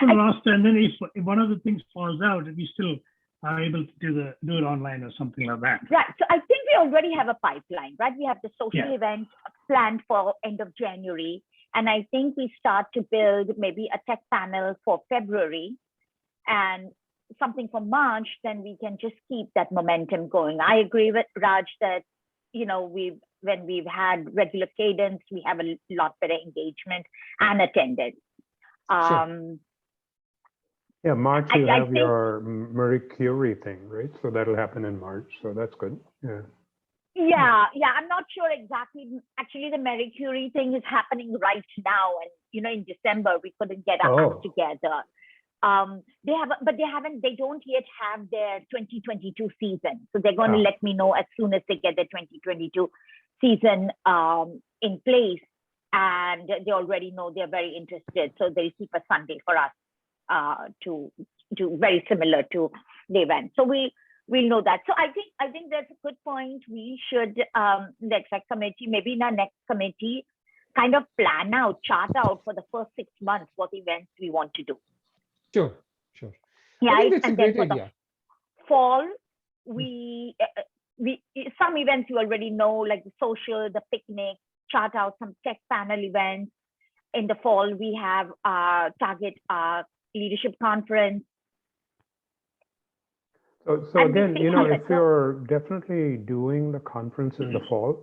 full roster, and then if one of the things falls out, we still are able to do it online or something like that. Right. So I think we already have a pipeline, right? We have the social Yeah. event planned for end of January. And I think we start to build maybe a tech panel for February and something for March, then we can just keep that momentum going. I agree with Raj that, you know, when we've had regular cadence, we have a lot better engagement and attendance. Sure. Yeah, March you I have think- your Marie Curie thing, right? So that'll happen in March. So that's good. Yeah. Yeah, I'm not sure exactly. Actually, the Marie Curie thing is happening right now. And, you know, in December, we couldn't get our act together. They don't yet have their 2022 season. So they're going to let me know as soon as they get the 2022 season in place. And they already know they're very interested. So they'll keep a Sunday for us to do very similar to the event. So we'll know that. So I think that's a good point. We should, the exec committee, maybe in our next committee, kind of plan out, chart out for the first 6 months what events we want to do. Sure. Yeah, I think that's and a great then for idea. the fall, we some events you already know, like the social, the picnic, chart out some tech panel events. In the fall, we have target leadership conference. So And again, we you know, think if you're definitely doing the conference in the fall,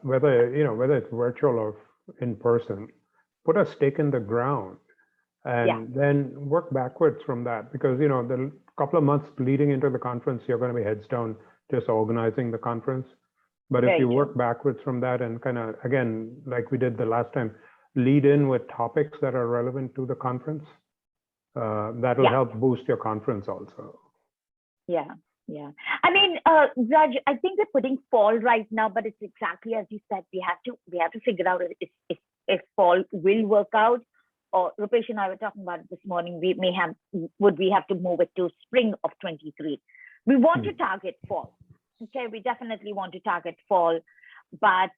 whether it's virtual or in person, put a stake in the ground and then work backwards from that, because, you know, the couple of months leading into the conference, you're going to be heads down just organizing the conference. But if you work backwards from that and kind of, again, like we did the last time, lead in with topics that are relevant to the conference, that'll help boost your conference also. Yeah. I mean, Raj, I think we're putting fall right now, but it's exactly as you said. We have to figure out if fall will work out. Or Rupesh and I were talking about it this morning. Would we have to move it to spring of 23? We want to target fall. Okay, we definitely want to target fall, but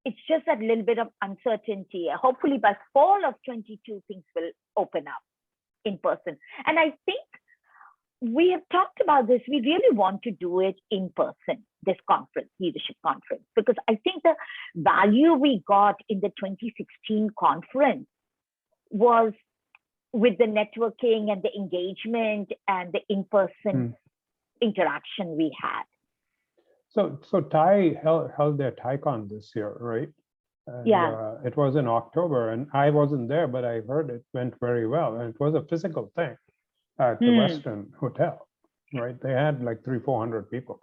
it's just that little bit of uncertainty. Hopefully by fall of 22, things will open up in person. And I think we have talked about this. We really want to do it in person, this conference, leadership conference, because I think the value we got in the 2016 conference was with the networking and the engagement and the in-person interaction we had. So Thai held their TaiCon this year, right? And, it was in October, and I wasn't there, but I heard it went very well, and it was a physical thing at the Western Hotel, right? They had like 300-400 people.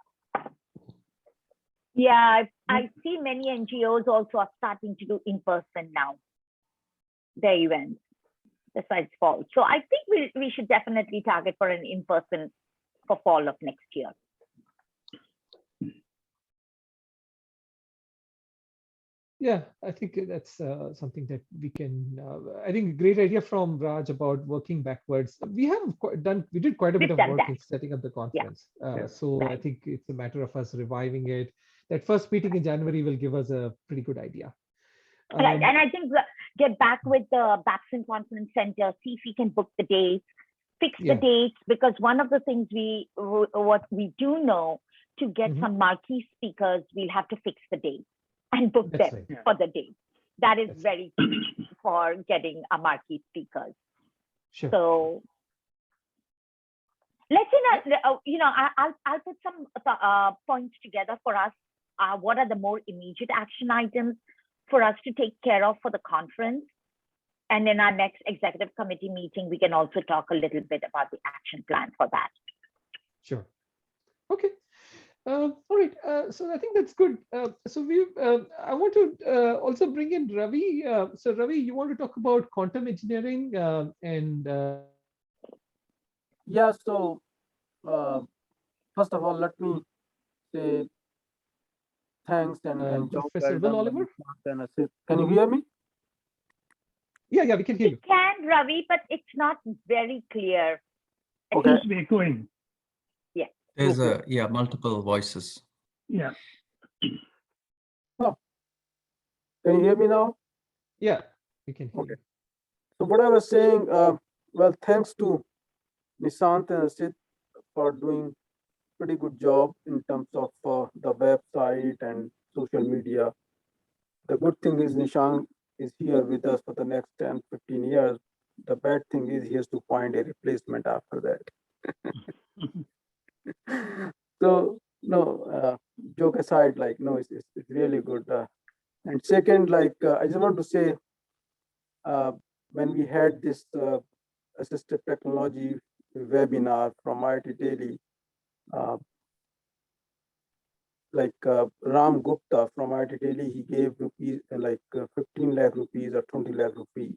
Yeah, I see many NGOs also are starting to do in person now, their events, besides fall. So I think we should definitely target for an in-person for fall of next year. Yeah, I think that's something that we can. I think a great idea from Raj about working backwards. We did quite a bit of work in setting up the conference. So I think it's a matter of us reviving it. That first meeting in January will give us a pretty good idea. Right, and I think get back with the Babson Conference Center, see if we can book the dates, fix the dates, because one of the things what we do know, to get some marquee speakers, we'll have to fix the dates and book them for the date. That is very key for getting a marquee speakers. Sure. So let's I'll put some points together for us. What are the more immediate action items for us to take care of for the conference? And in our next executive committee meeting, we can also talk a little bit about the action plan for that. Sure. Okay. All right. So I think that's good. I want to also bring in Ravi. So Ravi, you want to talk about quantum engineering and yeah. So first of all, let me say thanks and job Professor well Will done. Oliver. Can you hear me? Yeah, we can hear you. We can, Ravi, but it's not very clear. Okay. It seems to be echoing. Yeah. There's multiple voices. Yeah. Oh. Can you hear me now? Yeah, we can hear you. So what I was saying, well, thanks to Nishant and Sid are doing pretty good job in terms of the website and social media. The good thing is Nishant is here with us for the next 10, 15 years. The bad thing is he has to find a replacement after that. So, no, joke aside, like, no, it's really good. And second, like, I just want to say, when we had this assistive technology webinar from IIT Delhi, uh, Ram Gupta from IIT Delhi, he gave rupees 15 lakh rupees or 20 lakh rupees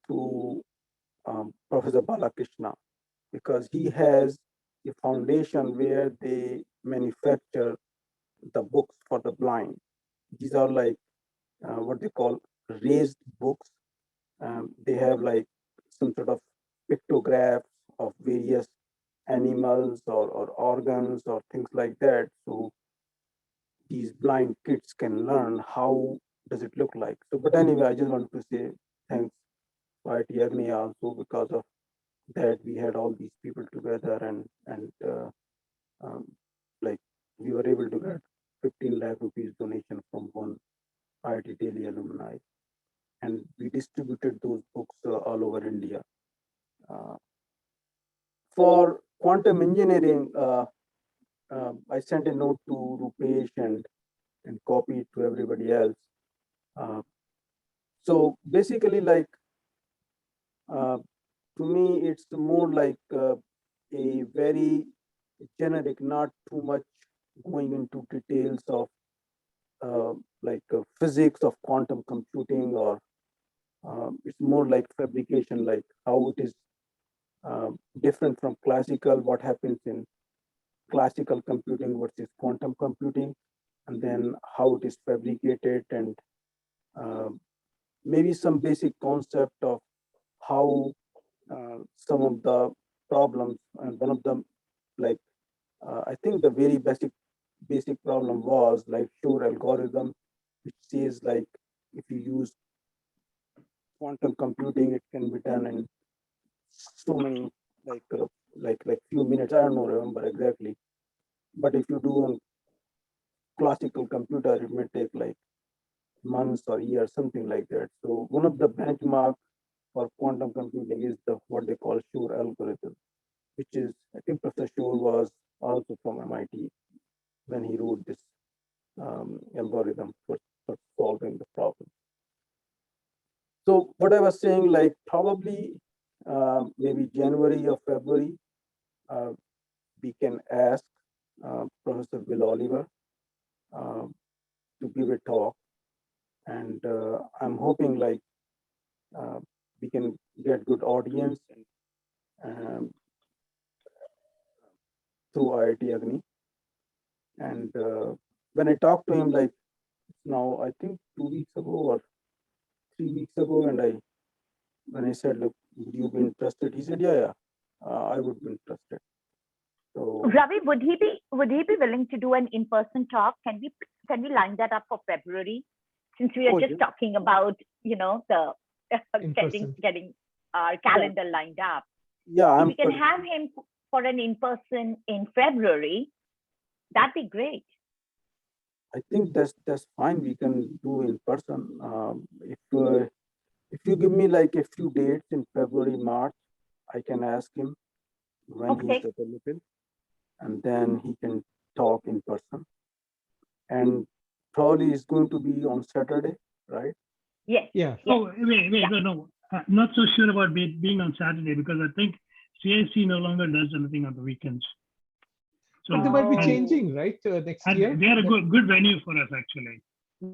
to Professor Balakrishna, because he has a foundation where they manufacture the books for the blind. These are like what they call raised books. They have like some sort of pictographs of various animals or organs or things like that. So these blind kids can learn how does it look like. So, but anyway, I just want to say thanks to IIT AGNE also, because of that we had all these people together, and like we were able to get 15 lakh rupees donation from one IIT Delhi alumni, and we distributed those books all over India. For quantum engineering, I sent a note to Rupesh and copied to everybody else. So basically, like, to me, it's more like a very generic, not too much going into details of physics of quantum computing, or it's more like fabrication, like how it is different from classical, what happens in classical computing versus quantum computing, and then how it is fabricated, and maybe some basic concept of how some of the problems, and one of them, like, I think the very basic problem was like Shor algorithm, which says like if you use quantum computing, it can be done in so many like few minutes. I don't know, remember exactly, but if you do on classical computer, it may take like months or years, something like that. So one of the benchmark for quantum computing is the what they call Shor algorithm, which is, I think Professor Shor was also from MIT when he wrote this algorithm for solving the problem. So what I was saying, like probably maybe January or February, we can ask Professor Bill Oliver to give a talk, and I'm hoping like we can get good audience um, through IIT Agni. And when I talked to him, like now I think 2 weeks ago or 3 weeks ago, and when I said, look, would you be interested? He said, yeah, I would be interested. So Ravi, would he be willing to do an in-person talk? Can we line that up for February? Since we are just talking about, the getting our calendar lined up. Yeah, if we can have him for an in-person in February, that'd be great. I think that's fine. We can do in person. If you give me like a few dates in February, March, I can ask him when he's available, and then he can talk in person. And probably it's going to be on Saturday, right? Yes. Yeah. Oh, wait, no. I'm not so sure about being on Saturday, because I think CIC no longer does anything on the weekends. So but they might be changing, right? Next year. They are a good venue for us, actually.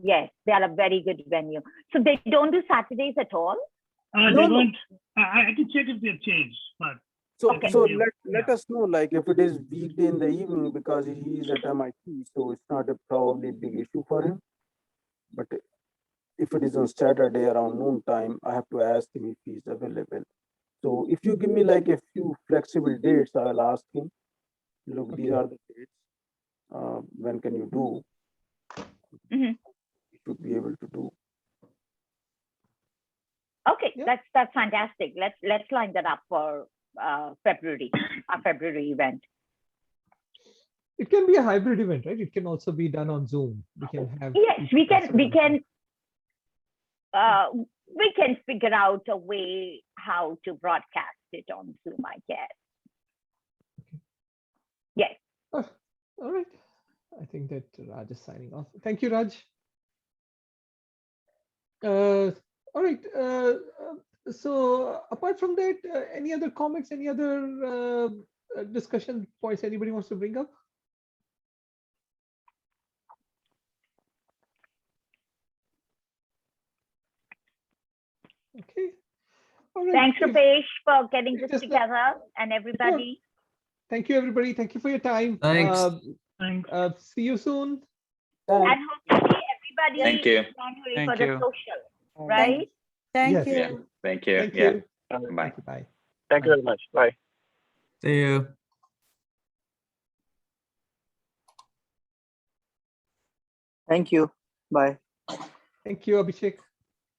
Yes, they are a very good venue. So they don't do Saturdays at all? They don't. I can check if they've changed, but so let us know, like if it is weekday in the evening, because he is at MIT, so it's not a probably big issue for him. But if it is on Saturday around noon time, I have to ask him if he's available. So if you give me like a few flexible dates, I'll ask him, look, these are the dates. When can you do? Mm-hmm. You should be able to do. Okay, that's fantastic. Let's line that up for February, our February event. It can be a hybrid event, right? It can also be done on Zoom. We can have. Yes, we can figure out a way how to broadcast it on Zoom, I guess. Okay. Yes. Oh, all right. I think that Raj is signing off. Thank you, Raj. All right. So apart from that, any other comments, any other discussion points anybody wants to bring up? Okay. All right. Thanks, Rupesh, for getting this Just, together, and everybody. Thank you, everybody. Thank you for your time. Thanks. Thanks. See you soon. And hopefully everybody Thank you. in January Thank for the you. social, right? Thank Yes. you. Yeah. Thank you. Thank Yeah. you. Bye. Thank you. Bye. Thank you very much. Bye. See you. Thank you. Bye. Thank you, Abhishek.